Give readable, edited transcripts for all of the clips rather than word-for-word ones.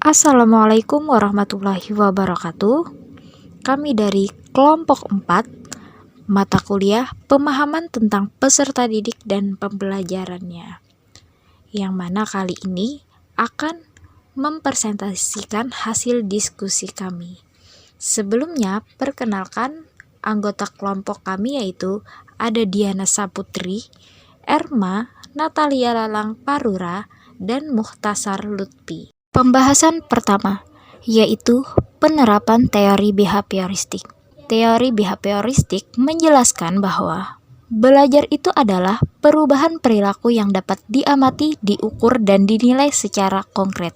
Assalamualaikum warahmatullahi wabarakatuh. Kami dari kelompok 4, mata kuliah pemahaman tentang peserta didik dan pembelajarannya, yang mana kali ini akan mempresentasikan hasil diskusi kami. Sebelumnya, perkenalkan anggota kelompok kami, yaitu ada Diana Saputri, Erma, Natalia Lalang Parura, dan Mukhtasar Lutfi. Pembahasan pertama, yaitu penerapan teori behavioristik. Teori behavioristik menjelaskan bahwa belajar itu adalah perubahan perilaku yang dapat diamati, diukur, dan dinilai secara konkret.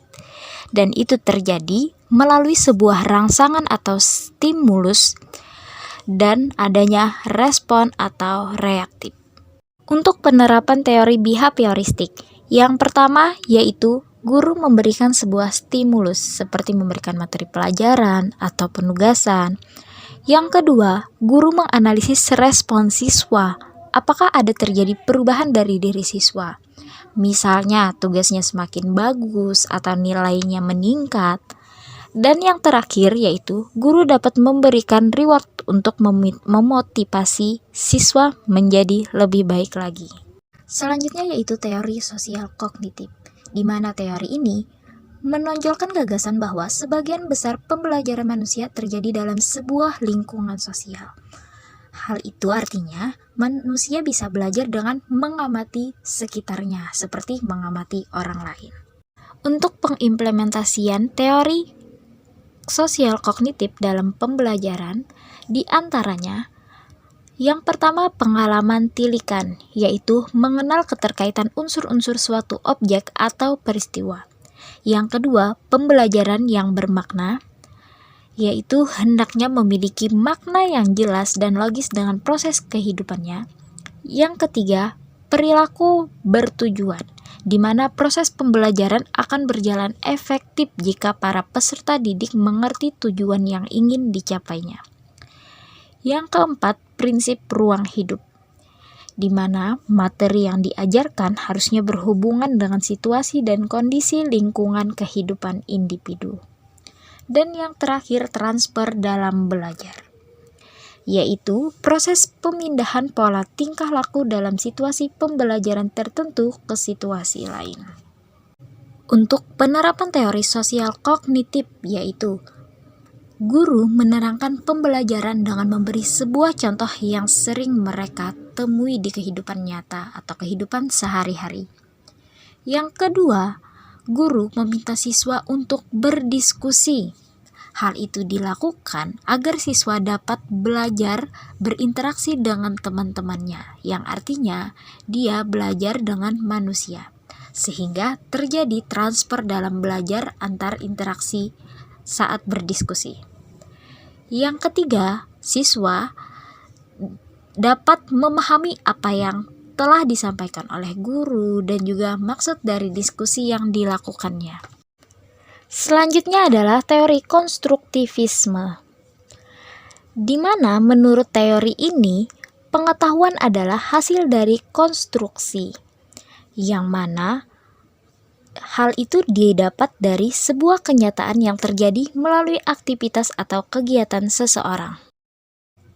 Dan itu terjadi melalui sebuah rangsangan atau stimulus dan adanya respon atau reaktif. Untuk penerapan teori behavioristik, yang pertama yaitu guru memberikan sebuah stimulus seperti memberikan materi pelajaran atau penugasan. Yang kedua, guru menganalisis respon siswa. Apakah ada terjadi perubahan dari diri siswa? Misalnya tugasnya semakin bagus atau nilainya meningkat. Dan yang terakhir yaitu guru dapat memberikan reward untuk memotivasi siswa menjadi lebih baik lagi. Selanjutnya yaitu teori sosial kognitif, di mana teori ini menonjolkan gagasan bahwa sebagian besar pembelajaran manusia terjadi dalam sebuah lingkungan sosial. Hal itu artinya manusia bisa belajar dengan mengamati sekitarnya, seperti mengamati orang lain. Untuk pengimplementasian teori sosial kognitif dalam pembelajaran, di antaranya yang pertama, pengalaman tilikan, yaitu mengenal keterkaitan unsur-unsur suatu objek atau peristiwa. Yang kedua, pembelajaran yang bermakna, yaitu hendaknya memiliki makna yang jelas dan logis dengan proses kehidupannya. Yang ketiga, perilaku bertujuan, di mana proses pembelajaran akan berjalan efektif jika para peserta didik mengerti tujuan yang ingin dicapainya. Yang keempat, prinsip ruang hidup, di mana materi yang diajarkan harusnya berhubungan dengan situasi dan kondisi lingkungan kehidupan individu. Dan yang terakhir, transfer dalam belajar, yaitu proses pemindahan pola tingkah laku dalam situasi pembelajaran tertentu ke situasi lain. Untuk penerapan teori sosial kognitif, yaitu guru menerangkan pembelajaran dengan memberi sebuah contoh yang sering mereka temui di kehidupan nyata atau kehidupan sehari-hari. Yang kedua, guru meminta siswa untuk berdiskusi. Hal itu dilakukan agar siswa dapat belajar berinteraksi dengan teman-temannya, yang artinya dia belajar dengan manusia, sehingga terjadi transfer dalam belajar antar interaksi saat berdiskusi. Yang ketiga, siswa dapat memahami apa yang telah disampaikan oleh guru dan juga maksud dari diskusi yang dilakukannya. Selanjutnya adalah teori konstruktivisme, di mana menurut teori ini pengetahuan adalah hasil dari konstruksi, yang mana hal itu didapat dari sebuah kenyataan yang terjadi melalui aktivitas atau kegiatan seseorang.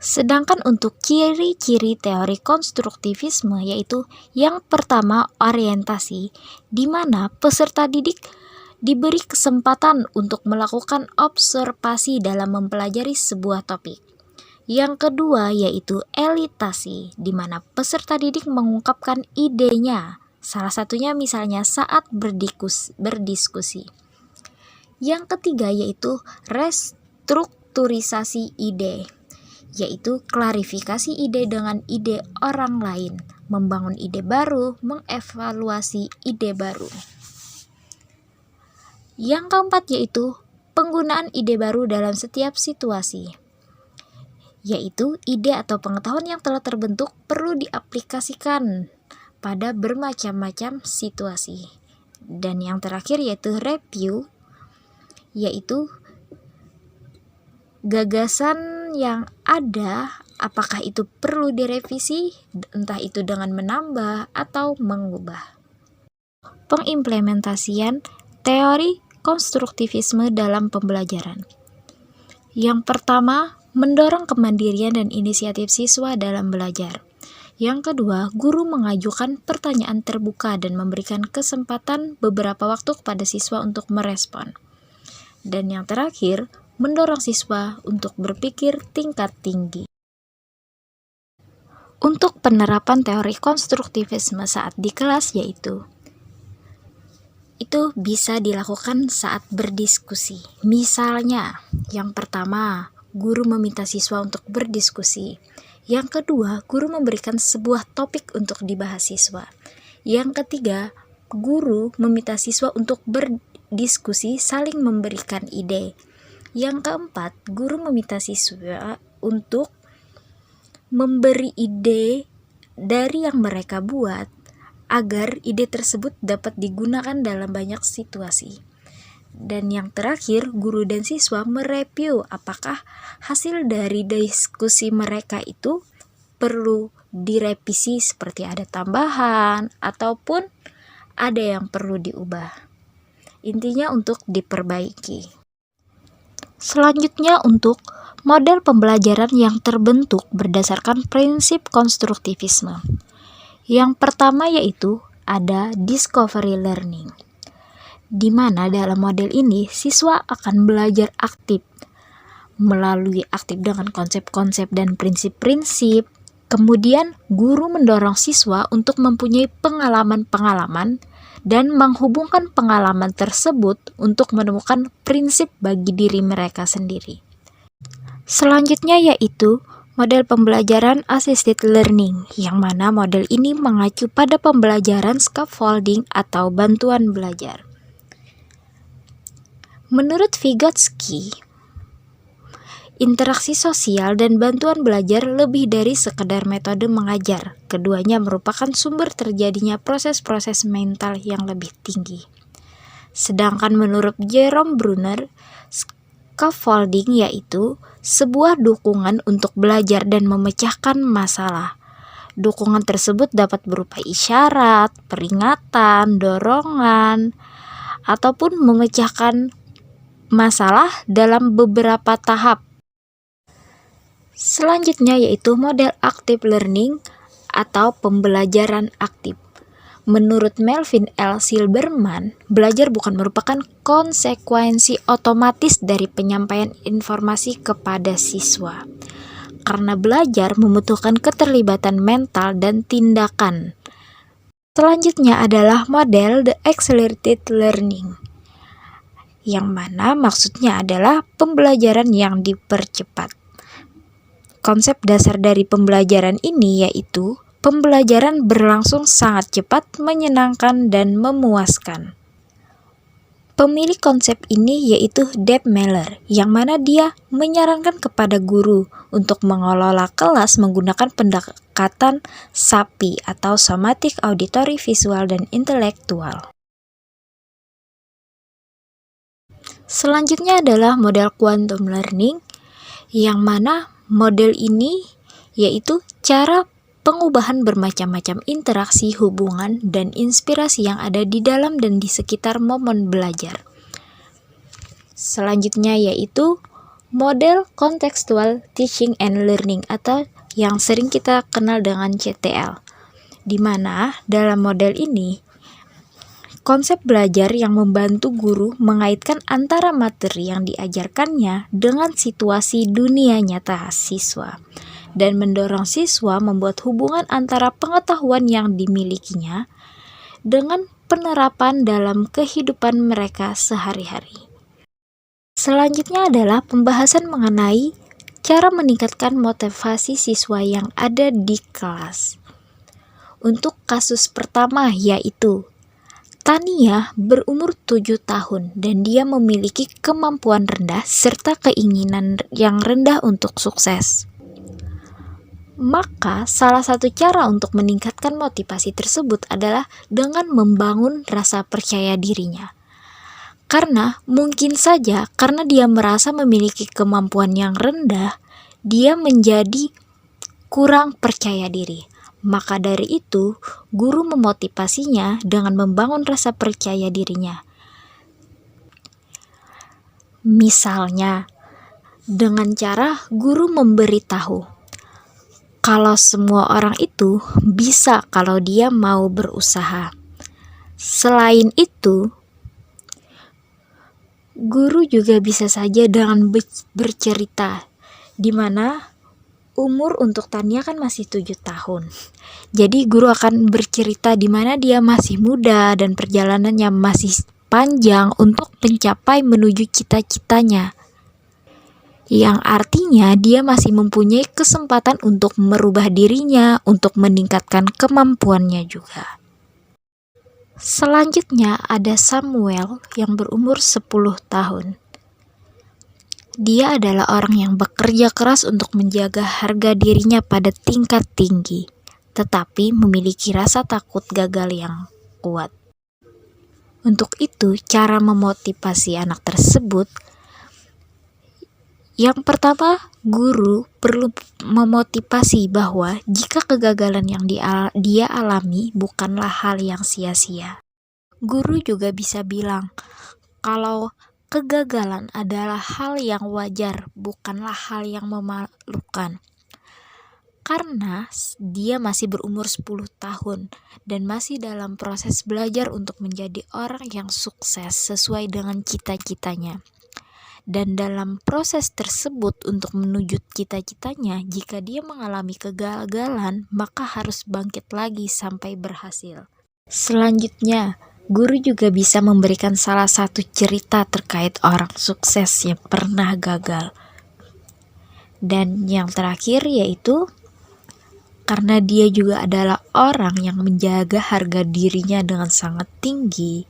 Sedangkan untuk ciri-ciri teori konstruktivisme yaitu yang pertama, orientasi, di mana peserta didik diberi kesempatan untuk melakukan observasi dalam mempelajari sebuah topik. Yang kedua yaitu elitasi, di mana peserta didik mengungkapkan idenya, salah satunya misalnya saat berdiskusi. Yang ketiga yaitu restrukturisasi ide, yaitu klarifikasi ide dengan ide orang lain, membangun ide baru, mengevaluasi ide baru. Yang keempat yaitu penggunaan ide baru dalam setiap situasi, yaitu ide atau pengetahuan yang telah terbentuk perlu diaplikasikan pada bermacam-macam situasi. Dan yang terakhir yaitu review, yaitu gagasan yang ada apakah itu perlu direvisi, entah itu dengan menambah atau mengubah. Pengimplementasian teori konstruktivisme dalam pembelajaran. Yang pertama, mendorong kemandirian dan inisiatif siswa dalam belajar. Yang kedua, guru mengajukan pertanyaan terbuka dan memberikan kesempatan beberapa waktu kepada siswa untuk merespon. Dan yang terakhir, mendorong siswa untuk berpikir tingkat tinggi. Untuk penerapan teori konstruktivisme saat di kelas yaitu itu bisa dilakukan saat berdiskusi. Misalnya, yang pertama, guru meminta siswa untuk berdiskusi. Yang kedua, guru memberikan sebuah topik untuk dibahas siswa. Yang ketiga, guru meminta siswa untuk berdiskusi saling memberikan ide. Yang keempat, guru meminta siswa untuk memberi ide dari yang mereka buat agar ide tersebut dapat digunakan dalam banyak situasi. Dan yang terakhir, guru dan siswa mereview apakah hasil dari diskusi mereka itu perlu direvisi seperti ada tambahan ataupun ada yang perlu diubah. Intinya untuk diperbaiki. Selanjutnya untuk model pembelajaran yang terbentuk berdasarkan prinsip konstruktivisme. Yang pertama yaitu ada discovery learning, di mana dalam model ini siswa akan belajar aktif melalui aktif dengan konsep-konsep dan prinsip-prinsip. Kemudian guru mendorong siswa untuk mempunyai pengalaman-pengalaman dan menghubungkan pengalaman tersebut untuk menemukan prinsip bagi diri mereka sendiri. Selanjutnya yaitu model pembelajaran assisted learning, yang mana model ini mengacu pada pembelajaran scaffolding atau bantuan belajar. Menurut Vygotsky, interaksi sosial dan bantuan belajar lebih dari sekedar metode mengajar. Keduanya merupakan sumber terjadinya proses-proses mental yang lebih tinggi. Sedangkan menurut Jerome Bruner, scaffolding yaitu sebuah dukungan untuk belajar dan memecahkan masalah. Dukungan tersebut dapat berupa isyarat, peringatan, dorongan, ataupun memecahkan masalah dalam beberapa tahap. Selanjutnya yaitu model active learning atau pembelajaran aktif. Menurut Melvin L. Silberman, belajar bukan merupakan konsekuensi otomatis dari penyampaian informasi kepada siswa, karena belajar membutuhkan keterlibatan mental dan tindakan. Selanjutnya adalah model the accelerated learning, yang mana maksudnya adalah pembelajaran yang dipercepat. Konsep dasar dari pembelajaran ini yaitu pembelajaran berlangsung sangat cepat, menyenangkan, dan memuaskan. Pemilik konsep ini yaitu Deb Meller, yang mana dia menyarankan kepada guru untuk mengelola kelas menggunakan pendekatan SAPI atau somatic, auditory, visual, dan intelektual. Selanjutnya adalah model quantum learning, yang mana model ini yaitu cara pengubahan bermacam-macam interaksi, hubungan, dan inspirasi yang ada di dalam dan di sekitar momen belajar. Selanjutnya yaitu model contextual teaching and learning atau yang sering kita kenal dengan CTL, di mana dalam model ini konsep belajar yang membantu guru mengaitkan antara materi yang diajarkannya dengan situasi dunia nyata siswa, dan mendorong siswa membuat hubungan antara pengetahuan yang dimilikinya dengan penerapan dalam kehidupan mereka sehari-hari. Selanjutnya adalah pembahasan mengenai cara meningkatkan motivasi siswa yang ada di kelas. Untuk kasus pertama yaitu Tania berumur 7 tahun dan dia memiliki kemampuan rendah serta keinginan yang rendah untuk sukses. Maka salah satu cara untuk meningkatkan motivasi tersebut adalah dengan membangun rasa percaya dirinya. Karena mungkin saja karena dia merasa memiliki kemampuan yang rendah, dia menjadi kurang percaya diri. Maka dari itu, guru memotivasinya dengan membangun rasa percaya dirinya. Misalnya, dengan cara guru memberitahu kalau semua orang itu bisa kalau dia mau berusaha. Selain itu, guru juga bisa saja dengan bercerita, di mana umur untuk Tania kan masih 7 tahun. Jadi guru akan bercerita di mana dia masih muda dan perjalanannya masih panjang untuk mencapai menuju cita-citanya. Yang artinya dia masih mempunyai kesempatan untuk merubah dirinya, untuk meningkatkan kemampuannya juga. Selanjutnya ada Samuel yang berumur 10 tahun. Dia adalah orang yang bekerja keras untuk menjaga harga dirinya pada tingkat tinggi, tetapi memiliki rasa takut gagal yang kuat. Untuk itu, cara memotivasi anak tersebut, yang pertama, guru perlu memotivasi bahwa jika kegagalan yang dia alami bukanlah hal yang sia-sia. Guru juga bisa bilang kalau kegagalan adalah hal yang wajar, bukanlah hal yang memalukan. Karena dia masih berumur 10 tahun dan masih dalam proses belajar untuk menjadi orang yang sukses sesuai dengan cita-citanya. Dan dalam proses tersebut untuk menuju cita-citanya, jika dia mengalami kegagalan, maka harus bangkit lagi sampai berhasil. Selanjutnya, guru juga bisa memberikan salah satu cerita terkait orang sukses yang pernah gagal. Dan yang terakhir yaitu, karena dia juga adalah orang yang menjaga harga dirinya dengan sangat tinggi,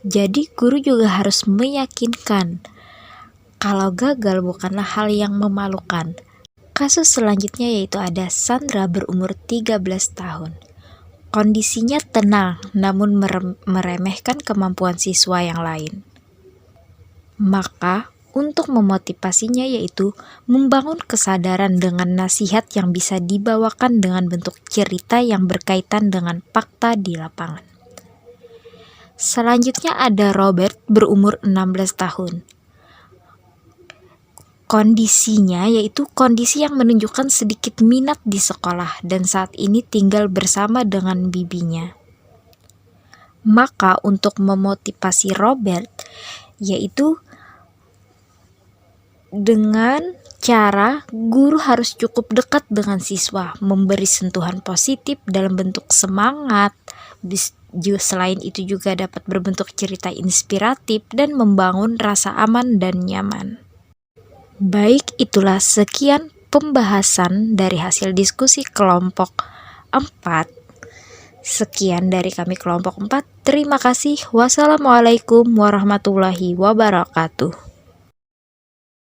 jadi guru juga harus meyakinkan kalau gagal bukanlah hal yang memalukan. Kasus selanjutnya yaitu ada Sandra berumur 13 tahun. Kondisinya tenang, namun meremehkan kemampuan siswa yang lain. Maka, untuk memotivasinya yaitu membangun kesadaran dengan nasihat yang bisa dibawakan dengan bentuk cerita yang berkaitan dengan fakta di lapangan. Selanjutnya ada Robert berumur 16 tahun. Kondisinya yaitu kondisi yang menunjukkan sedikit minat di sekolah dan saat ini tinggal bersama dengan bibinya. Maka untuk memotivasi Robert yaitu dengan cara guru harus cukup dekat dengan siswa, memberi sentuhan positif dalam bentuk semangat. Selain itu juga dapat berbentuk cerita inspiratif dan membangun rasa aman dan nyaman. Baik, itulah sekian pembahasan dari hasil diskusi kelompok 4. Sekian dari kami kelompok 4. Terima kasih. Wassalamualaikum warahmatullahi wabarakatuh.